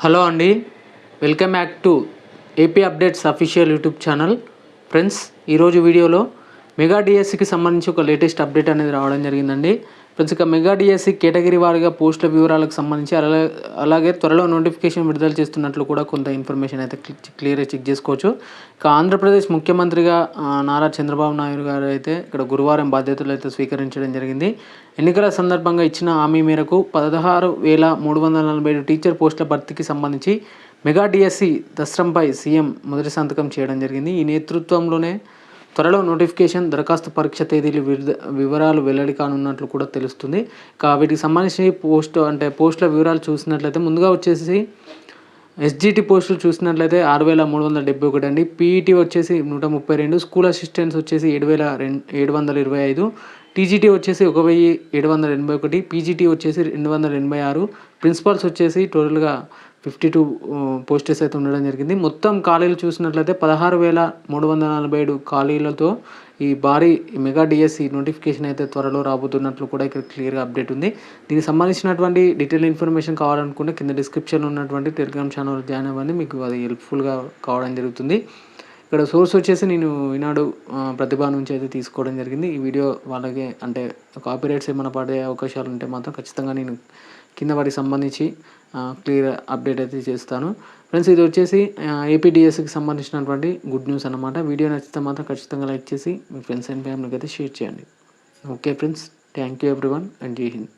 Hello అండి, welcome back to AP updates official YouTube channel. Friends, ఈరోజు వీడియోలో mega డిఎస్సికి సంబంధించి ఒక లేటెస్ట్ అప్డేట్ అనేది రావడం జరిగిందండి. ఫ్రెండ్స్, ఇక మెగా డిఎస్సి కేటగిరీ వారీగా పోస్టుల వివరాలకు సంబంధించి అలాగే త్వరలో నోటిఫికేషన్ విడుదల చేస్తున్నట్లు కూడా కొంత ఇన్ఫర్మేషన్ అయితే క్లియర్గా చెక్ చేసుకోవచ్చు. ఇక ఆంధ్రప్రదేశ్ ముఖ్యమంత్రిగా నారా చంద్రబాబు నాయుడు గారు అయితే ఇక్కడ గురువారం బాధ్యతలు అయితే స్వీకరించడం జరిగింది. ఎన్నికల సందర్భంగా ఇచ్చిన హామీ మేరకు 16,347 టీచర్ పోస్టుల భర్తీకి సంబంధించి మెగా డిఎస్సి దస్త్రంపై సీఎం మొదటి సంతకం చేయడం జరిగింది. ఈ నేతృత్వంలోనే త్వరలో నోటిఫికేషన్, దరఖాస్తు పరీక్ష తేదీలు వివరాలు వెల్లడి కానున్నట్లు కూడా తెలుస్తుంది. వీటికి సంబంధించి పోస్టుల వివరాలు చూసినట్లయితే ముందుగా వచ్చేసి ఎస్జిటి పోస్టులు చూసినట్లయితే 6,371 అండి. పీఈటీ వచ్చేసి 132, స్కూల్ అసిస్టెంట్స్ వచ్చేసి 7,725, టీజీటీ వచ్చేసి 1,781, పీజీటీ వచ్చేసి 286, ప్రిన్సిపల్స్ వచ్చేసి టోటల్గా 52 పోస్టెస్ అయితే ఉండడం జరిగింది. మొత్తం ఖాళీలు చూసినట్లయితే 16,347 ఖాళీలతో ఈ భారీ మెగా డిఎస్సి నోటిఫికేషన్ అయితే త్వరలో రాబోతున్నట్లు కూడా ఇక్కడ క్లియర్గా అప్డేట్ ఉంది. దీనికి సంబంధించినటువంటి డీటెయిల్ ఇన్ఫర్మేషన్ కావాలనుకుంటే కింద డిస్క్రిప్షన్లో ఉన్నటువంటి టెలిగ్రామ్ ఛానల్ జాయిన్ అవ్వండి, మీకు అది హెల్ప్ఫుల్గా కావడం జరుగుతుంది. ఇక్కడ సోర్స్ వచ్చేసి నేను ఈనాడు ప్రతిభ నుంచి అయితే తీసుకోవడం జరిగింది. ఈ వీడియో వాళ్ళకి కాపీరైట్స్ ఏమైనా పడే అవకాశాలు ఉంటే మాత్రం ఖచ్చితంగా నేను కింద వాటికి సంబంధించి క్లియర్ అప్డేట్ అయితే చేస్తాను. ఫ్రెండ్స్, ఇది వచ్చేసి ఏపీడిఎస్సికి సంబంధించినటువంటి గుడ్ న్యూస్ అన్నమాట. వీడియో నచ్చితే మాత్రం ఖచ్చితంగా లైక్ చేసి మీ ఫ్రెండ్స్ అండ్ ఫ్యామిలీకి అయితే షేర్ చేయండి. Okay friends, thank you everyone and జై హింద్.